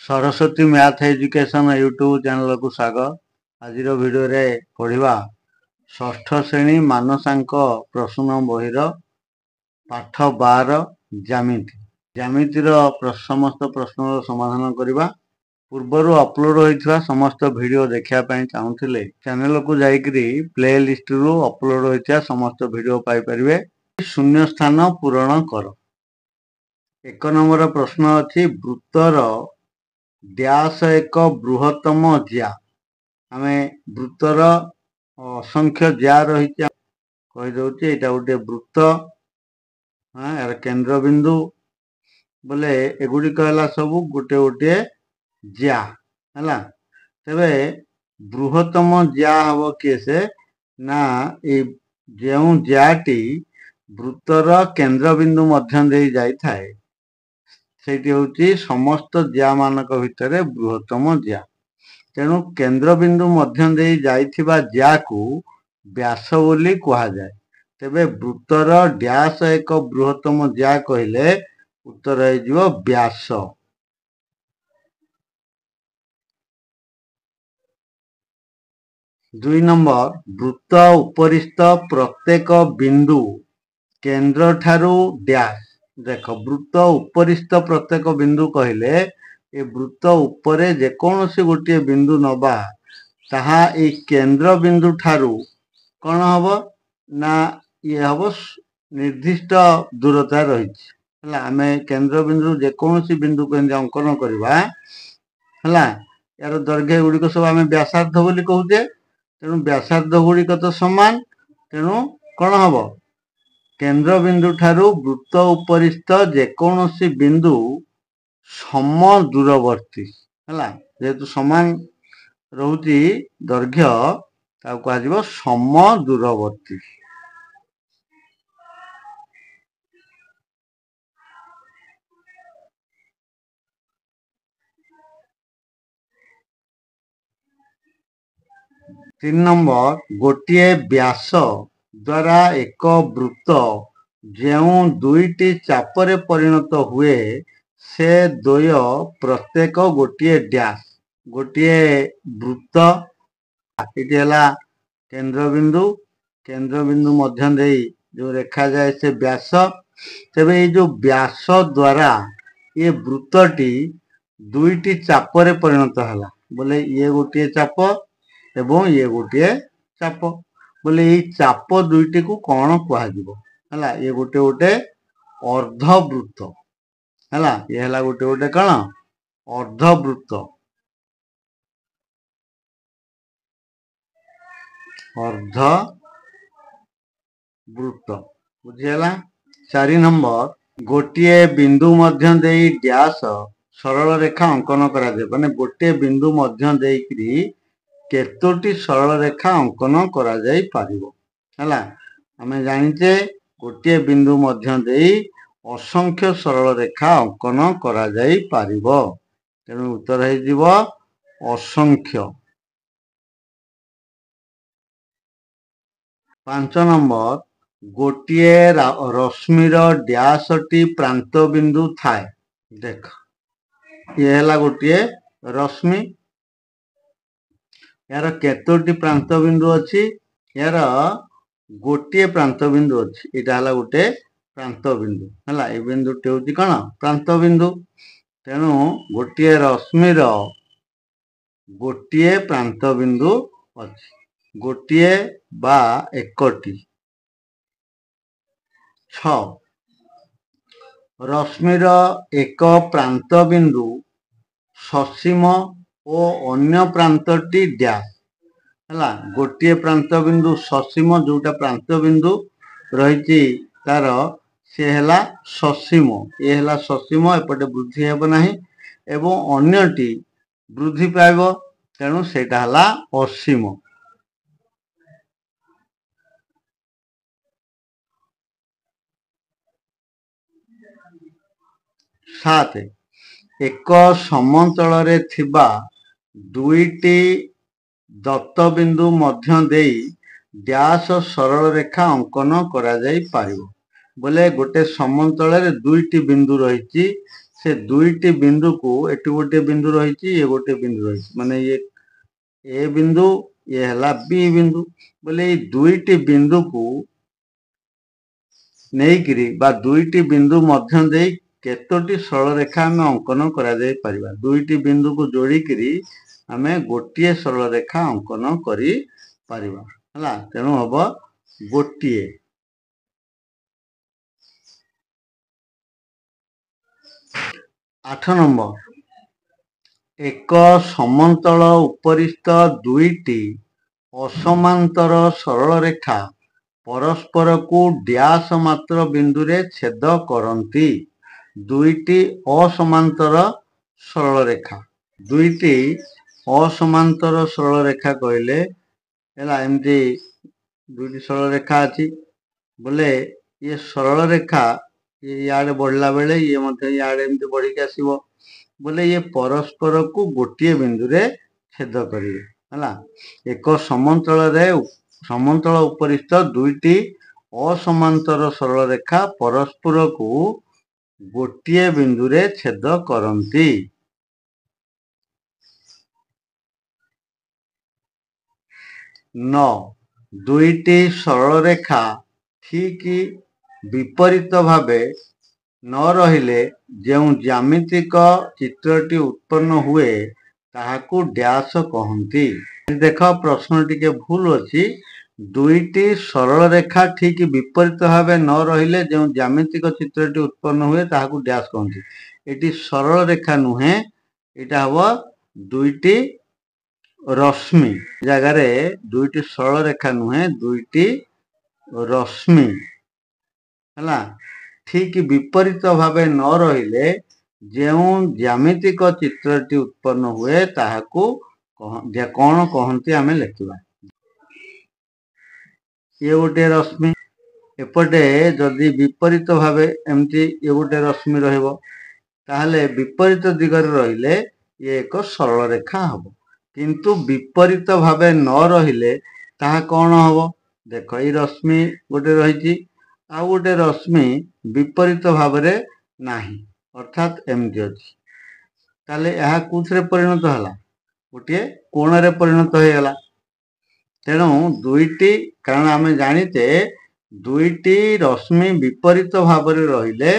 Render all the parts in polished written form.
Saraswati math education YouTube channel को स्वागत। आज वीडियो रे पढ़िबा षष्ठ श्रेणी मानसांक प्रश्न बहिर पाठ 12 ज्यामिति समस्त प्रश्न समाधान करबा। पूर्वर अपलोड होइथिबा समस्त वीडियो देखिया पई चाहुथिले चैनल को जाइकरी प्ले लिस्ट रु अपलोड होइथिबा समस्त वीडियो पाई परिबे। शून्य स्थान पूरण कर। एक नंबर प्रश्न अछि वृत्तर डैश एक बृहत्तम ज्या। आमे वृत्तर असंख्य ज्या रही कही दउछि एटा गोटे वृत्त। यार केंद्र बिंदु बोले एगुडी कहला सब गोटे गोटे ज्या हला। तबे बृहत्तम ज्या हबो केसे ना ए जेउ ज्याटी वृत्तर केंद्र बिंदु मध्य देई जाई थाए सेठी होची समस्त ज्या मानक भितरे बृहत्तम ज्या। तेणु केंद्र बिंदु मध्य देई जाइथिबा ज्या को व्यास बोली कहा जाए। तेबे वृत्तर डैश एक बृहत्तम ज्या कहले उत्तर है जीवो व्यास। दुई नंबर वृत्त उपरिस्थ प्रत्येक बिंदु केंद्र ठारू डैश। देख वृत्त उपरिस्थ प्रत्येक बिंदु कहले ए वृत्त उपरे जेकोसी गोटे बिंदु नबा ताहा ए केंद्र बिंदु ठारू कौन हम ना ये हम निर्दिष्ट दूरता रही है। आम केंद्र बिंदु जेकोसी बिंदु को अंकन करवा है यार दैर्घ्य गुड़िक सब आम व्यासार्ध बोली कहूचे। तेणु व्यासार्ध गुड़िक तो समान। तेणु कौन हम केंद्र बिंदु ठारू वृत्त उपरिस्थ जेकोसी बिंदु सम दूरवर्ती है जेहेतु समान रोची दैर्घ्य कह सम दूरवर्ती। तीन नंबर गोटे व्यास द्वारा एक वृत्त जेउ दुईटी चापरे परिणत हुए से द्वय प्रत्येक गोटे डैश। गोटे वृत्त ये केंद्र बिंदु मध्य देई जो रेखा जाए से व्यास। तेबे ये जो व्यास द्वारा ये वृत्तटी दुईटी चापरे परिणत है बोले ये गोटे चाप एवं ये गोटे चाप बोले ये चाप दुईटी को कौन कह ये गोटे गोटे अर्धवृत्त है। ये है गोटे गोटे कौन अर्धवृत्त। अर्धवृत्त बुझीगला। 4 नंबर गोटे बिंदु मध्य देई डैश सरल रेखा अंकन करा जाए माने गोटे बिंदु मध्य देई केतोटी सरल रेखा अंकन करा जाई पारिबो हला। आमे जानिचे गोटे बिंदु मध्य देई असंख्य सरल रेखा अंकन करा जाई पारिबो। तेणु उत्तर है जीवो असंख्य। 5 नंबर गोटे रश्मिर डैशटी प्रांत बिंदु थाए। देख ये है गोटे रश्मि यार केतोटी प्रांत बिंदु अच्छी यार गोटे प्रांत बिंदु अच्छी यहाँ है गोटे प्रांत बिंदु है ये बिंदुटी हूँ कौन प्रांत बिंदु। तेणु गोटे रश्मिर गोटे प्रांत बिंदु अच्छी गोटे बा एकटी। 6 रश्मिर एक प्रांत बिंदु ससीम और अन्य प्रांतटी डैश है गोटे प्रांत बिंदु ससीम जोटा प्रांत बिंदु रही तार सी है ससीम ये है ससीम एपटे वृद्धि हेब नहीं एवं अन्यटी वृद्धि पाइब तेणु सेटा है असीम। 7 एक समतल रे थिबा दुईटी दत्त बिंदु मध्य देई डैश सरल रेखा अंकन करा जाई पारिबो बोले गोटे समतल रे दुईटी बिंदु रही से दुईटी बिंदु को एटी गोटे बिंदु रही ये गोटे बिंदु रही माने ये ए बिंदु ये है बी बिंदु बोले ये दुईटी बिंदु को नेइकिरी बा दुईटी बिंदु मध्य दे केतोटी सरल रेखा आम अंकन करा जाय परिबा दुईटी बिंदु को जोड़िकी आम गोटे सरल रेखा अंकन करी परिबा हला तेणु हम गोटे 8 नंबर एक समतल उपरिस्थ दुईटी असमांतर सरल रेखा परस्पर को डैश मात्र बिंदु रे छेद करती दुईटी असमांतर सरल रेखा दुईटी असमांतर सरल रेखा कहले एमती दुईटी सरल रेखा अच्छी बोले ये सरल रेखा ये याडे बढ़ला बेले ये याडे एमती बढ़ी के आसीबो बोले ये परस्पर को गोटे बिंदु रे छेद करिवे हला एक समतल उपरिस्थ दुईटी असमांतर सरल रेखा परस्पर को गोटे बिंदु रे छेद करती 9 दुईटी सरल रेखा ठीक विपरीत भावे न रहिले जो ज्यामितिक चित्रटी उत्पन्न हुए ताहाकू डैश कहती देख प्रश्न टिके भूल अच्छी दुईटी सरल रेखा ठीक विपरीत भावे न रहिले जो ज्यामितिक चित्रटी उत्पन्न हुए ताहाकू डैश कहती एटी सरल रेखा नुहे एटा हबो दुईटी रश्मि जगार दुईटी सरल रेखा नुहे दुईटी रश्मि है ठीक विपरीत भावे न रहिले जो ज्यामितिक चित्रटी उत्पन्न हुए ताहाकू कौन कहती आम लिखा ये गोटे रश्मि एपटे जदि विपरीत भावे एमती ये गोटे रश्मि रहिबो ताहले विपरीत दिगरे रहिले ये एक सरल रेखा हबो किंतु विपरीत भावे न रहिले ताहा कौन हबो देख ये रश्मि गोटे रही आ गोटे रश्मि विपरीत भाव नाही अर्थात एमती अच्छी ताले यह कुछ परिणत है गोटे कोण रे परिणत हो गला तेणु दुईटी कारण आम जानीते दुईटी रश्मि विपरीत भाव रहिले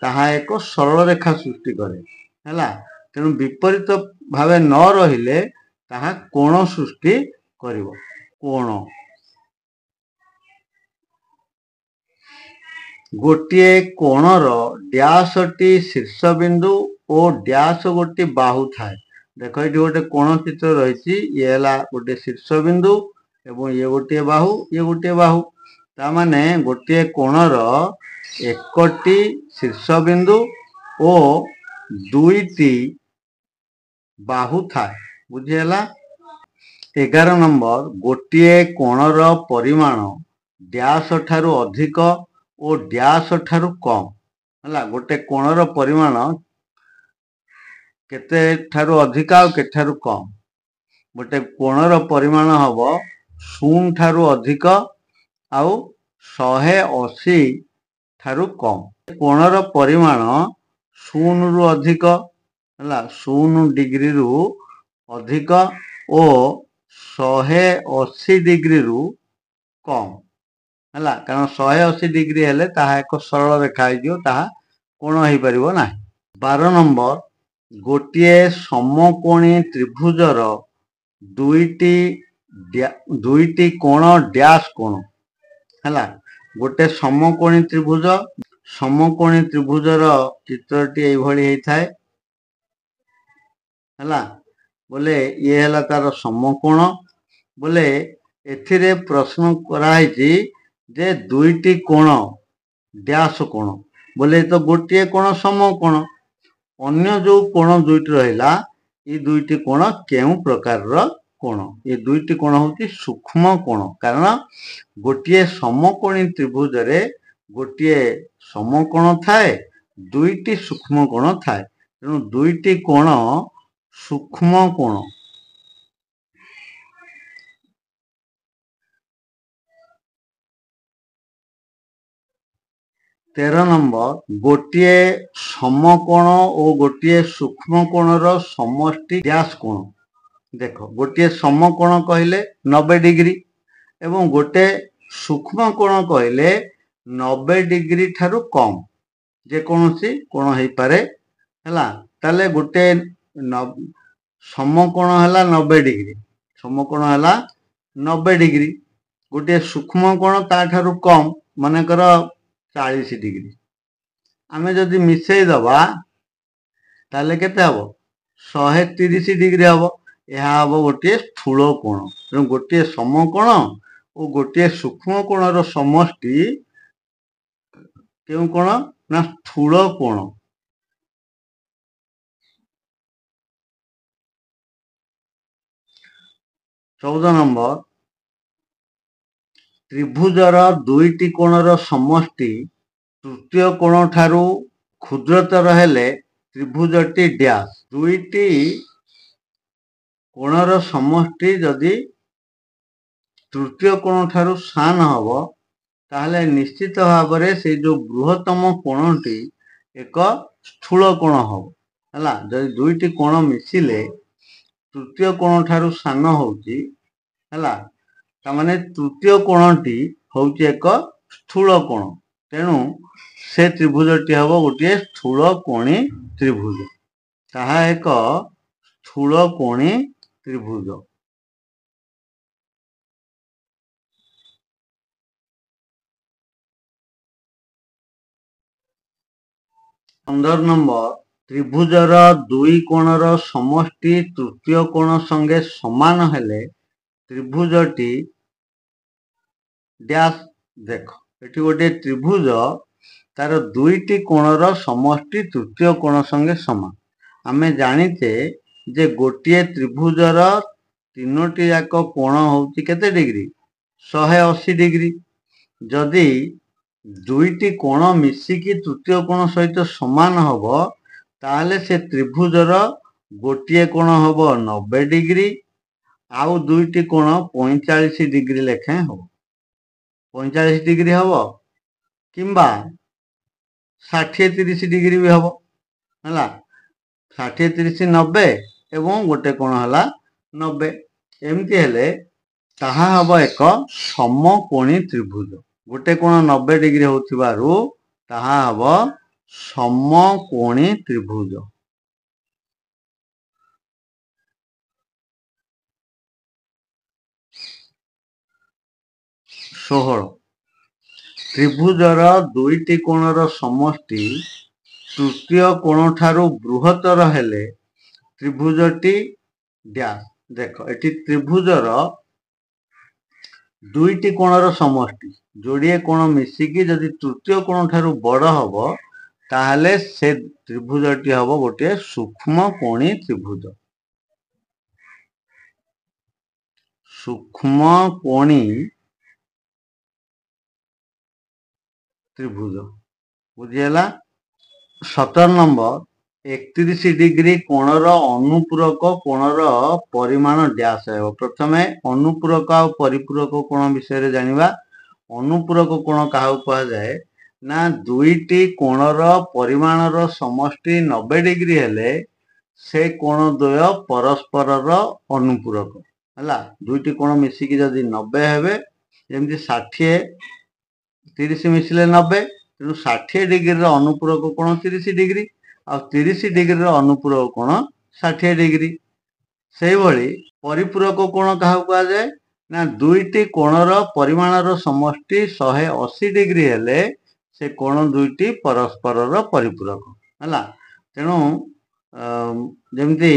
ताहा एक सरल रेखा सृष्टि करे है तेणु विपरीत भाव न रहिले ताहा कोण सृष्टि करिवो कोण गोटे कोणर डैशटी शीर्षबिंदु और डैश गोटे बाहु थाए देख ये गोटे कोण चित्र रही ये गोटे शीर्षबिंदु एवं ये गोटे बाहु तामाने गोटे कोणर एकटी शीर्षबिंदु और दुईटी बाहु थाए बुझीगला 11 नंबर गोटे कोणर परिमाण डैश ठारू अधिक और डैश ठारू कम है गोटे कोणर परिमाण केते ठारू अधिक और केते ठारू कम गोटे कोणर परिमाण हम 0 ठारू अधिक आउ 180 ठारू कम कोणर परिमाण 0 रु अधिक है 0 डिग्री रु अधिक और 180 डिग्री रु कम है कारण 180 डिग्री हेले ताहा एक सरल रेखा हो कोण हो पार ना 12 नंबर गोटे समकोणी त्रिभुजर दुईटी कोण डैश कोण है गोटे समकोणी त्रिभुजर चित्रटी होता है बोले ये है तार समकोण बोले एथिरे प्रश्न कराई जे दुईटी कोण डैश कोण बोले तो गोटे कोण समकोण अन्य जो कोण दुईटी रहिला ये दुईटी कोण केउ प्रकार कोण ये दुईटी कोण होती सूक्ष्म कोण कारण गोटे समकोणी त्रिभुज रे गोटे समकोण थाए दुईटी सूक्ष्म कोण थाए तेणु दुईटी कोण सूक्ष्म कोण 13 नंबर गोटे समकोण और गोटे सूक्ष्मकोणर समष्टि डैश कोण। देख गोटे समकोण कहले 90 डिग्री एवं गोटे सूक्ष्मकोण कहले 90 डिग्री ठारू कम जेकोसी कोण हो पारे है। ताले गोटे समकोण है 90 डिग्री, समकोण है 90 डिग्री, गोटे सूक्ष्मकोण ताठारू कम मानकर 40 डिग्री। आमे जदि मिसेई दबा ताले केते हबो 130 डिग्री हबो। यह हबो गोटे स्थूल कोण। तेणु गोटे समकोण और गोटे सूक्ष्मकोणर समष्टि केउ कोण ना स्थूल कोण। 14 नंबर त्रिभुजर दुईटी कोणर समष्टि तृतीय कोण ठारू क्षुद्रतर हेले त्रिभुजटी डैश। दुईटी कोणर समष्टि जदि तृतीय कोण ठारू सान हबो ताहले निश्चित भाव में से जो बृहत्तम कोणटी एक स्थूल कोण हबो हला। जदि दुईटी कोण मिसिले तृतीय कोण ठारू सान होउची हला, तामाने तृतीय कोणटी होउची एक स्थूल कोण। तेणु से त्रिभुजटी हबो गोटे स्थूल कोणी त्रिभुज। ताहा एक स्थूल कोणी त्रिभुज। 15 नंबर त्रिभुजर दुई कोणर समष्टि तृतीय कोण संगे समान हेले त्रिभुजटी डैश। देख एटी गोटे त्रिभुज तार दुईटी कोणर समष्टि तृतीय कोण संगे समान। आमे जानिते जे गोटे त्रिभुजर तीनोटी जाक कोण होउची केते डिग्री 180 डिग्री। जदि दुईटी कोण मिसिकी तृतीय कोण सहित समान हबो ताहले से त्रिभुजर गोटे कोण हबो 90 डिग्री आउ दुईटी कोण 45 डिग्री लेखे हबो। 45 डिग्री हबो किंबा 60-30 डिग्री भी हबो हला। 60-30 90 एवं गोटे कोण हला 90। एमती हेले ताहा हबो एक समकोणी त्रिभुज। गोटे कोण 90 डिग्री होथिबारु ताहा हबो समकोणी त्रिभुज। 16 त्रिभुजर दुईटी कोणर समष्टि तृतीय कोण ठारू बृहत्तर हेले त्रिभुजटी डैश। देख एटी त्रिभुजर दुईटी कोणर समष्टि जोड़िए कोण मिसिकी जदि तृतीय कोण ठारू बड़ हबो ताहले से त्रिभुजटी हबो गोटे सूक्ष्म कोणी त्रिभुज। सूक्ष्म कोणी त्रिभुज बुझीगला। 17 नंबर 31 डिग्री कोणर अनुपूरक कोणर परिमाण डैश है। प्रथमे अनुपूरक और परिपूरक कोण विषय जानिबा। अनुपूरक कोण काहा कहा जाए ना दुईटी कोणर परिमाणर समष्टि 90 डिग्री हेले से कोण द्वय परस्परर अनुपूरक हला। दुईटी कोण मिसिकी जदि 90 हेबे जेमति 60-30 मिसिले 90 तेणु 60 डिग्री अनुपूरक कोण 30 डिग्री आ 30 डिग्री अनुपूरक कोण 60 डिग्री। से भली परिपूरक कोण काहा कहा जाए ना दुईटी कोणर परिमाणर समष्टि 180 डिग्री हेले से कोण दुईटी परस्परर परिपूरक हला। तेणु जेमति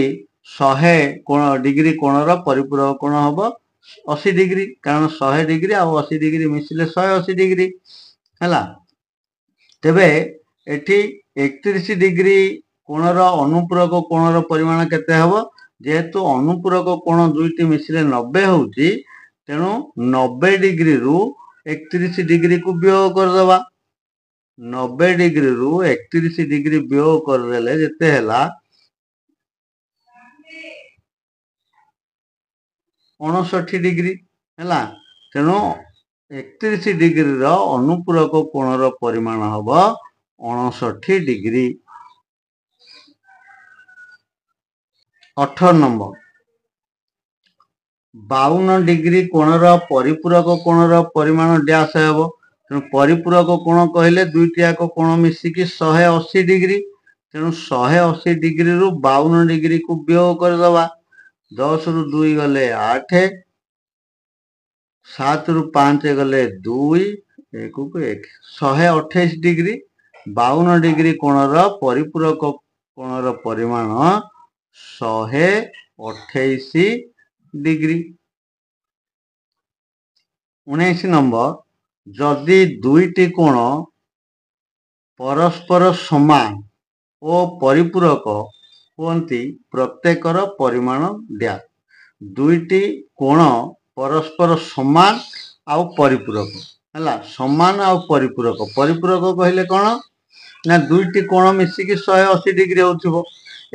100 कोण डिग्री कोणर परिपूरक कोण हबो 80 डिग्री कारण 100 डिग्री आ 80 डिग्री मिसिले 180 डिग्री हला। तेबे एठी 31 डिग्री कोणर अनुपूरक कोणर परिमाण केते हबो जेहेतु अनुपूरक कोण दुईटी मिसिले 90 होउची तेणु 90 डिग्री रु 31 डिग्री को वियोग कर दबा। 90 डिग्री रु 31 डिग्री वियोग कर देले जेते हला 59 डिग्री हला। तेणु 31 डिग्री अनुपूरक कोणर परिमाण हम 59 डिग्री। 18 नंबर 52 डिग्री कोणर परिपूरक कोणर परिमाण डैश हेब। तेणु परिपूरक कोण कहले दुईटी याक कोण मिसिकी 180 डिग्री। तेणु 180 डिग्री रु 52 डिग्री को वियोग करदबा। 10 रु 2 गले 8, 7 रु 5 गले 2, 1 को 1, 128 डिग्री। 52 डिग्री कोणर परिपूरक कोणर परिमाण 128 डिग्री। 19 नंबर जदि दुईटी कोण परस्पर समान और परिपूरक हुअन्ति प्रत्येकर परिमाण डैश। दुईटी कोण परस्पर समान आउ परिपूरक है समान आउ परिपूरक। परिपूरक कहले कौन ना दुईटी कोण मिसिकी 180 डिग्री होथिबो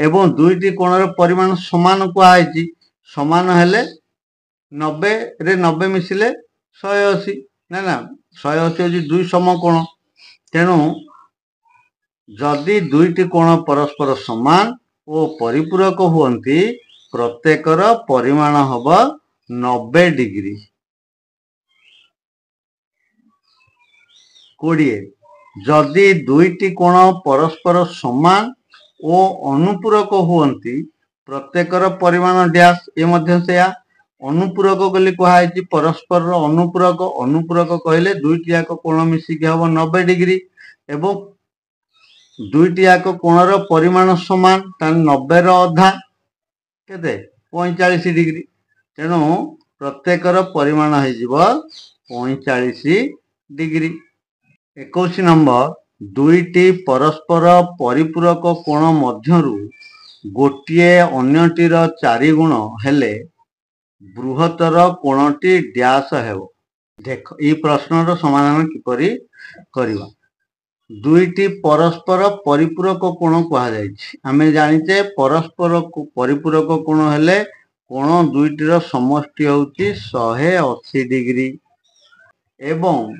एवं दुईटी कोणर परिमाण समान कुहाइछि। समान हेले 90 रे 90 मिसिले 180 ना ना 180 होछि दुई समकोण। तेणु जदि दुईटी कोण परस्पर समान और परिपूरक हुअन्ति प्रत्येकर परिमाण हब 90 डिग्री। 20 जदि दुईटी कोण परस्पर समान और अनुपूरक हुअन्ति प्रत्येकर परिमाण डैश। ये मध्य से अनुपूरक बोली कुहाइछि परस्पर अनुपूरक। अनुपूरक कहले दुईटी याक कोण मिसिकी हब 90 डिग्री एवं दुईटी याक कोणर परिमाण समान तान 90 रो अधा केते 45 डिग्री। तेणु प्रत्येकर परिमाण है 45 डिग्री। 21 नंबर दुईटी परस्पर परिपूरक कोण मध्यरु गोटिए अन्यटीर 4 गुण हेले बृहत्तर कोणटी डैश हेबो। देख ई प्रश्नर समाधान किपरि करिवा। दुईटी परस्पर परिपूरक कोण कहा जायछि। आमे जानिचे परस्पर परिपूरक कोण हेले कोण दुईटीर समष्टि होछि 180 डिग्री एवं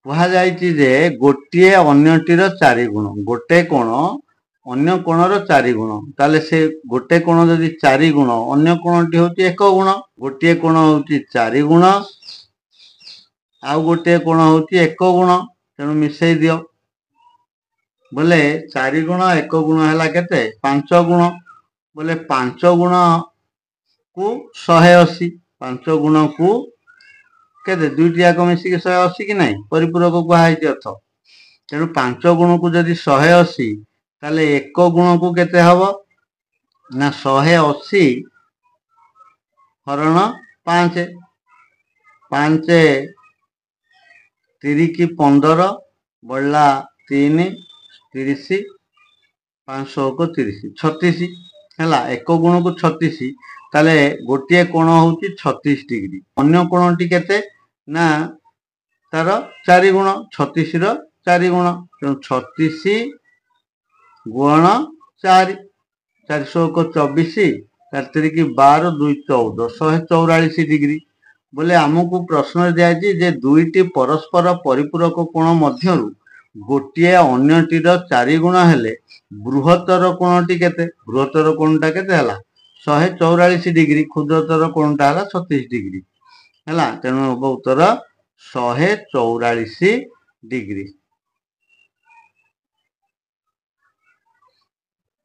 कहा जायछि जे गोटिए अन्यटीर 4 गुण। गोटे कोण अन्य कोणर 4 गुण ताले से गोटे कोण जदि 4 गुण अन्य कोणटी होछि 1 गुण। गोटिए कोण होछि 4 गुण आ गोटे कोण होछि 1 गुण। तेणु मिसई दियो बोले 4 गुण 1 गुण है केते 5 गुण। बोले 5 गुण को 180 5 गुण को केते दुईटी याक मिसिकी 180 कि नहीं परिपूरक कुहाइछि अर्थ। तेणु 5 गुण को जदि 180 ताले 1 गुण को केते हबो ना 180 हरण 5 5 3 की 15 बढ़ला 3 30 500 को 30 36 है 1 गुण को 36 ताले गोटे कोण होची 36 डिग्री। अन्य कोणटी केते ना तार 4 गुण 36 रो 4 गुण। तेणु 36 गुण 4 400 को 24 4 की 12 2 14 144 डिग्री। बोले आमको प्रश्न दिया जे दुईटी परस्पर परिपूरक कोण मध्यरु गोटे अन्यटीर 4 गुण हेले बृहत्तर कोणटी केते। बृहत्तर कोणटा केते हला 144 डिग्री। क्षुद्रतर कोणटा हला 36 डिग्री हला। तेणु हम उत्तर 144 डिग्री।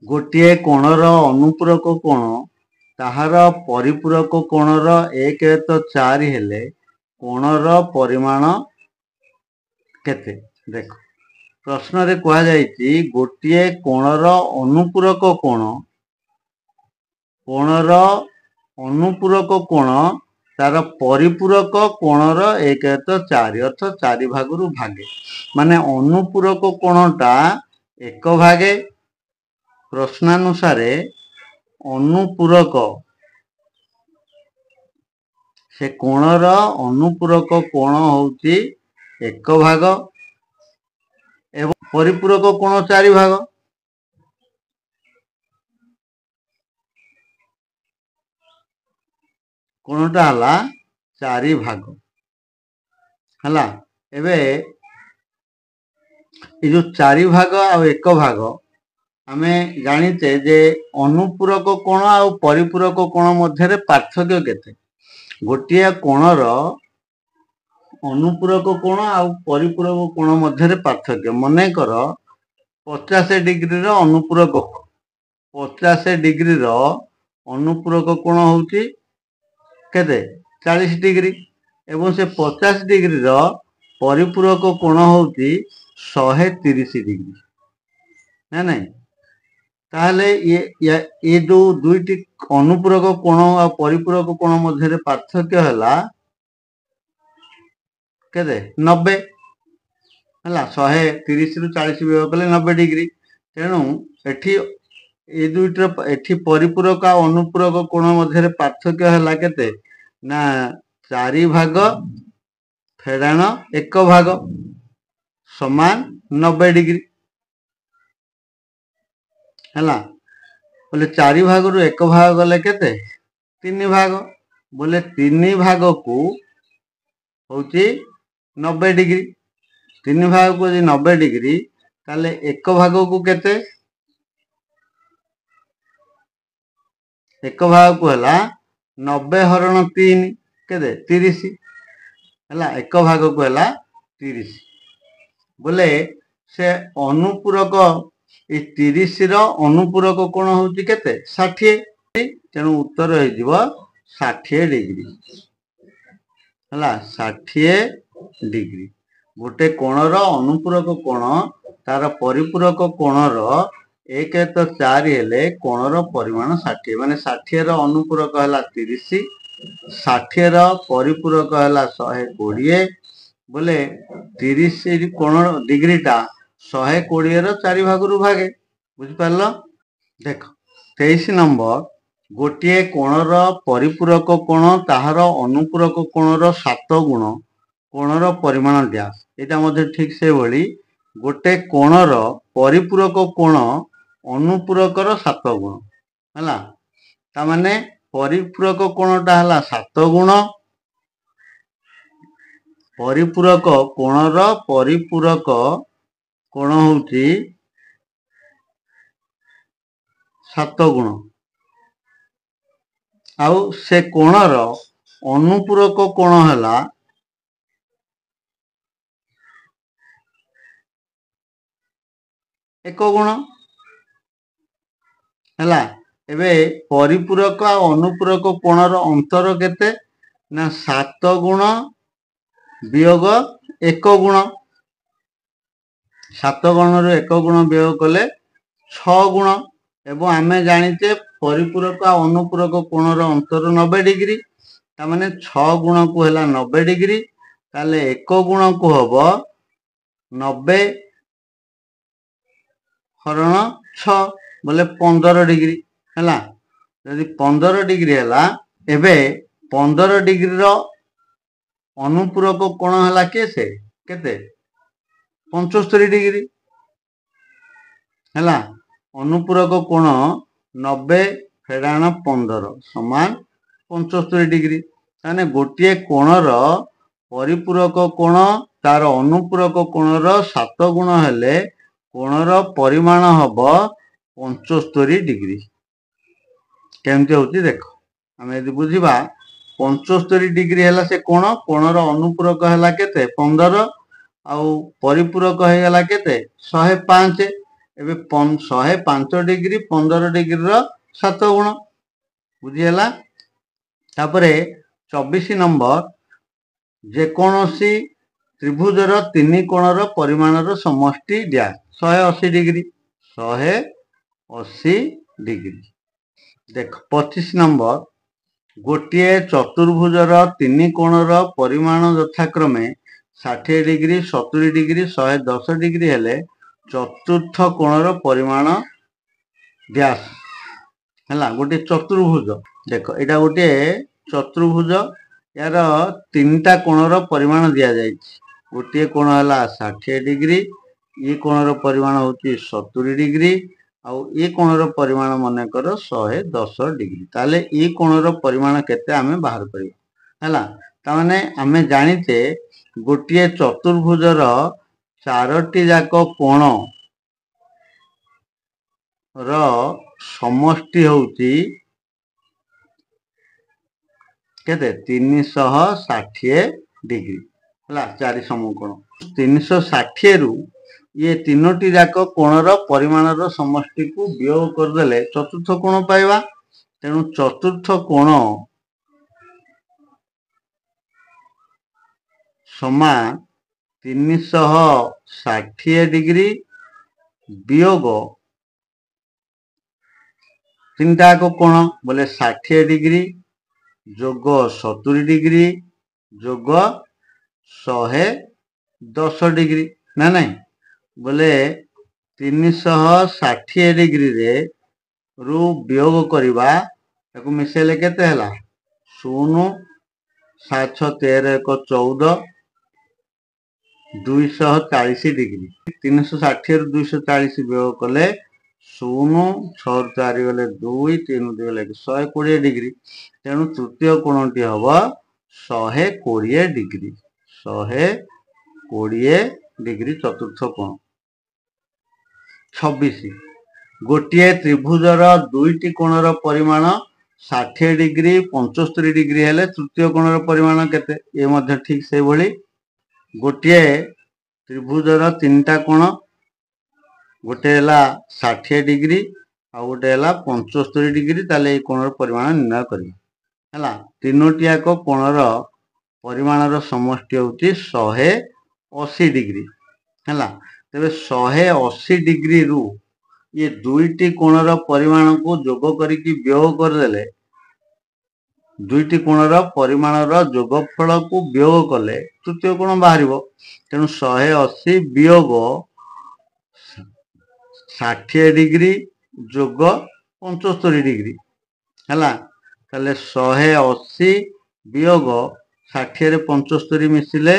गोटे कोणर अनुपूरक कोण ताहार परिपूरक कोणर 1/4 हेले कोणर परिमाण केते। देखो प्रश्न रे कहा जायछि गोटे कोणर अनुपूरक कोण कोणर अनुपूरक कोण तार परिपूरक कोणर 1/4 अर्थ 4 भागरु भागे माने अनुपूरक कोणटा 1 भागे। प्रश्नानुसारे अनुपूरक से कोणर अनुपूरक कोण होउछि 1 भाग एवं परिपूरक कोण 4 भाग। कोणटा हला 4 भाग। ହେଲା। ଏବେ ये जो 4 भाग आ 1 भाग आमे जानिते जे अनुपूरक कोण आ परिपूरक कोण मध्य पार्थक्य केते। गोटिया कोणर अनुपूरक कोण आ परिपूरक कोण मध्य पार्थक्य मने कर 50 डिग्री रो अनुपूरक 50 डिग्री रो अनुपूरक कोण होउची केते 40 डिग्री एवं से 50 डिग्री रो परिपूरक कोण होउची 130 डिग्री ना नहीं। ताहले ये जो दुईटी अनुपूरक कोण आ परिपूरक कोण मध्य पार्थक्य हला केते 90 हला 130 रु 40 विभाग कले 90 डिग्री। तेणु एठी ये दुईटर एठी परिपूरक आ अनुपूरक कोण मध्य पार्थक्य हला केते ना 4 भाग फेडाण 1 भाग समान 90 डिग्री हला। बोले 4 भाग रु 1 भाग गले केते 3 भाग बोले 3 भाग को होची 90 डिग्री 3 भाग को 90 डिग्री ताले 1 भाग को केते 1 भाग को हला 90 हरण 3 केते 30 हला 1 भाग को हला 30 बोले से अनुपूरक ये 30 रो अनुपूरक कोण होची केते 60 तेणु उत्तर हो जिवो 60 डिग्री हला 60 डिग्री। गोटे कोणर अनुपूरक कोण तार परिपूरक कोणर 1 तो 4 हेले कोणर परिमाण 60 माने 60 रो अनुपूरक हला 30 60 रो परिपूरक हला 120 बोले 30 कोण डिग्रीटा 120 रो 4 भाग रु भागे बुझि पारलो। देखो 23 नंबर गोटे कोणर परिपूरक कोण ताहार अनुपूरक कोणर 7 गुण कोणर परिमाण ड्यास एटा मध्ये ठीक से भली गोटे कोणर परिपूरक कोण अनुपूरकर 7 गुण हला ता माने परिपूरक कोणटा हला 7 गुण परिपूरक कोणर परिपूरक कोण होउची 7 गुण आउ से कोणर अनुपूरक कोण हला 1 गुण हला। एबे परिपूरक आ अनुपूरक कोणर अंतर केते ना 7 गुण वियोग 1 गुण 7 गुण रु 1 गुण वियोग कले 6 गुण एवं आमे जानिते परिपूरक आ अनुपूरक कोणर अंतर 90 डिग्री ता माने 6 गुण को हला 90 डिग्री ताले 1 गुण को हबो 90 हरण 6 बोले 15 डिग्री हला। यदि 15 डिग्री हला एबे 15 डिग्री रो अनुपूरक कोण हला केसे केते 75 डिग्री हला अनुपूरक कोण 90 फेडाण 15 समान 75 डिग्री ताने गोटे कोणर परिपूरक कोण तार अनुपूरक कोणर 7 गुण हेले कोणर परिमाण हबो 75 डिग्री केमते होती देखो आमे यदि बुझिबा 75 डिग्री हला से कोण कोणर अनुपूरक हला केते 15 आउ परिपूरक हे गला केते 105 एबे 105 डिग्री 15 डिग्री रो 7 गुण बुझी हला। तापरे 24 नंबर जे कोनोसी त्रिभुजर 3 कोणर परिमाणर समष्टि डैश 180 डिग्री 180 डिग्री। देख 25 नंबर गोटे चतुर्भुजर 3 कोणर परिमाण यथाक्रमे 60 डिग्री 70 डिग्री 110 डिग्री हेले चतुर्थ कोणर परिमाण डैश हला गोटे चतुर्भुज देख एटा गोटे चतुर्भुज यार 3टा कोणर परिमाण दिया जायछि गोटे कोण हला 60 डिग्री ये कोणर परिमाण होची 70 डिग्री आउ ये कोणर परिमाण मने कर 110 डिग्री ताले ये कोणर परिमाण केते आमे बाहर करियो हला ता माने आमे जानिते ଗୋଟିଏ ଚତୁର୍ଭୁଜର ଚାରୋଟି ଯାକ କୋଣ ର ସମଷ୍ଟି ହେଉଛି କେତେ 360 डिग्री ହେଲା ଚାରି ସମକୋଣ 360 ରୁ ये तीनोटी जाक कोणर परिमाणर समष्टि को वियोग करदेले चतुर्थ कोण पाइबा तेणु चतुर्थ कोण समान 360 डिग्री वियोग तीनटा जाक कोण बोले 60 डिग्री जोग 70 डिग्री जोग 110 डिग्री ना नहीं बोले 360 डिग्री रे रु वियोग करवा ताको मिसेले केते हला 0 7 13 1 14 240 डिग्री 360 रु 240 वियोग कले 0 6 4 गले 2 3 2 गले 120 डिग्री तेणु तृतीय कोणटी हम 120 डिग्री 120 डिग्री चतुर्थ कोण 26 गोटे त्रिभुजर दुईटी कोणर परिमाण 60 डिग्री 75 डिग्री हेले तृतीय कोणर परिमाण केते ये मध्य ठीक से भली गोटे त्रिभुजर तीनटा कोण गोटे है 60 डिग्री आ गोटे है 75 डिग्री ताले कोणर परिमाण निर्णय करिया तीनोटी जाक कोणर परिमाणर समष्टि होची 180 डिग्री है तेरे 180 डिग्री रु ये दुईटी कोणर परिमाण को जोग करिकी वियोग करदेले दुईटी कोणर परिमाणर जोगफल को वियोग कले तृतीय कोण बाहरिबो तेणु 180 वियोग 60 डिग्री जोग 75 डिग्री है ताले 180 वियोग 60 रे 75 मिसिले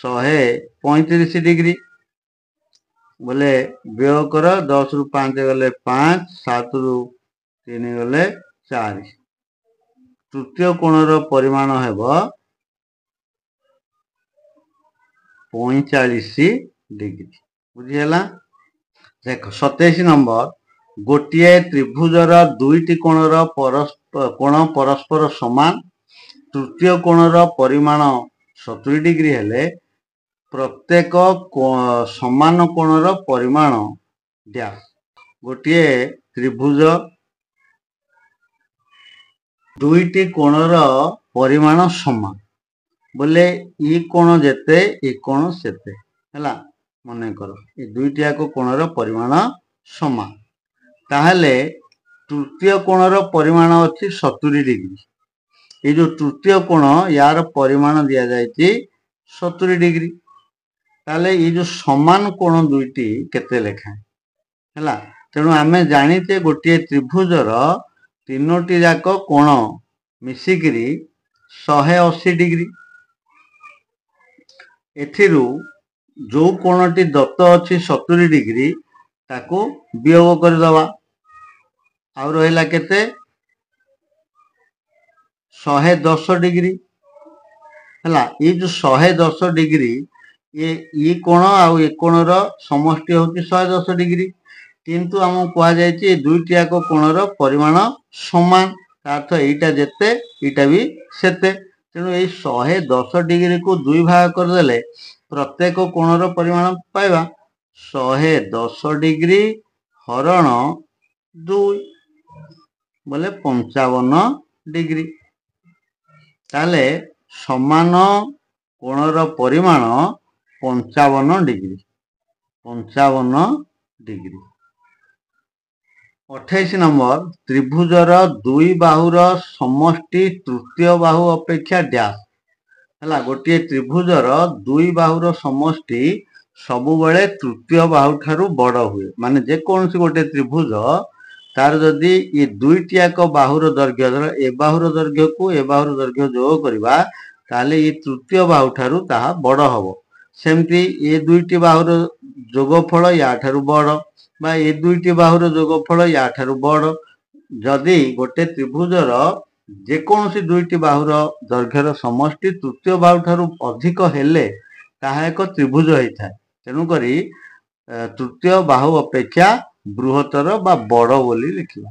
135 डिग्री बोले वियोग कर 10 रु 5 गले 5 7 रु 3 गले 4 तृतीय कोणर परिमाण हेब 45 डिग्री बुझीगला देख 27 नंबर गोटे त्रिभुजर दुईटी कोणर कोण परस्पर समान तृतीय कोणर परिमाण 70 डिग्री हेले प्रत्येक समान कोणर परिमाण डैश गोटे त्रिभुज दुईटी कोणर परिमाण समान बोले ई कोण जेते ई कोण सेते हैला मन कर ये दुईटी जाक कोणर परिमाण समान ताहले तृतीय कोणर परिमाण अच्छी 70 डिग्री ये जो तृतीय कोण यार परिमाण दि जाए 70 डिग्री ताले ये जो समान कोण दुईटी केते लेखा है तेणु आम जानीचे गोटे त्रिभुजर तीनोटी जाक कोण मिसिकी 180 डिग्री एथिरू जो कोणटी दत्त अच्छी 70 डिग्री ताको वियोग करदवा आ रहा केते 110 डिग्री है ये जो 110 डिग्री ये कोण आउ ए कोणर समष्टि होची 110 डिग्री किंतु आम कह जाए दुईटी जाक कोणर परिमाण समान अर्थ एटा जेते एटा भी सेते तेणु ये 110 डिग्री को दुई भाग करदेले प्रत्येक कोणर परिमाण पाइबा 110 डिग्री हरण 2 बोले 55 डिग्री ताले समान कोणर परिमाण 55 डिग्री 58 28 नंबर त्रिभुजर दुई बाहुर समष्टि तृतीय बाहु अपेक्षा डैश है गोटे त्रिभुजर दुई बाहुर समष्टि सबु बेले तृतीय बाहु ठारू बड़ हुए माने जेकोसी गोटे त्रिभुज तार जदि ये दुईटी जाक बाहुर दैर्घ्य धर ए बाहुर दैर्घ्य को ए बाहुर दैर्घ्य जोग करवा ताले ये तृतीय बाहु ठारू ताहा बड़ हबो सेमती ये दुईटी बाहुर जोगफल या ठारू बड़ बा ये दुईटी बाहुर जोगफल या ठारू बड़ जदि गोटे त्रिभुजर ଯେକୌଣସି ଦୁଇଟି ବାହୁର ଦୈର୍ଘ୍ୟର ସମଷ୍ଟି ତୃତୀୟ ବାହୁ ଠାରୁ ଅଧିକ ହେଲେ ତାହା ଏକ ତ୍ରିଭୁଜ ହେଇଥାଏ। ତେଣୁକରି ତୃତୀୟ ବାହୁ ଅପେକ୍ଷା ବୃହତ୍ତର ବା ବଡ଼ ବୋଲି ଲେଖିବା।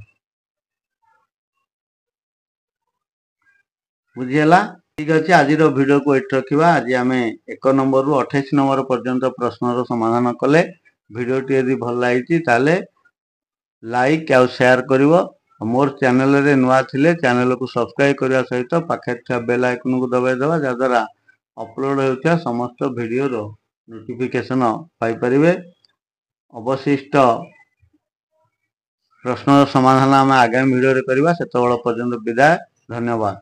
ବୁଝିହେଲା? ଠିକ୍ ଅଛି, ଆଜିର ଭିଡ଼ିଓକୁ ଏଠି ରଖିବା। ଆଜି ଆମେ 1 ନମ୍ବରରୁ 28 ନମ୍ବର ପର୍ଯ୍ୟନ୍ତ ପ୍ରଶ୍ନର ସମାଧାନ କଲେ। ଭିଡ଼ିଓଟି ଯଦି ଭଲ ଲାଗିଛି ତାହେଲେ ଲାଇକ୍ ଆଉ ସେୟାର କରିବ। मोर चैनल रे नुआ थिले चैनल को सब्सक्राइब करने सहित पाखे थे बेल आइकन को दबाई देवा जहाद्वारा अपलोड होता समस्त वीडियो रो नोटिफिकेशन पाई परिवे। अवशिष्ट प्रश्न समाधान आम आगामी वीडियो रे करवा। सेतबेଳ पर्यंत विदाय। धन्यवाद।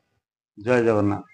जय जगन्नाथ।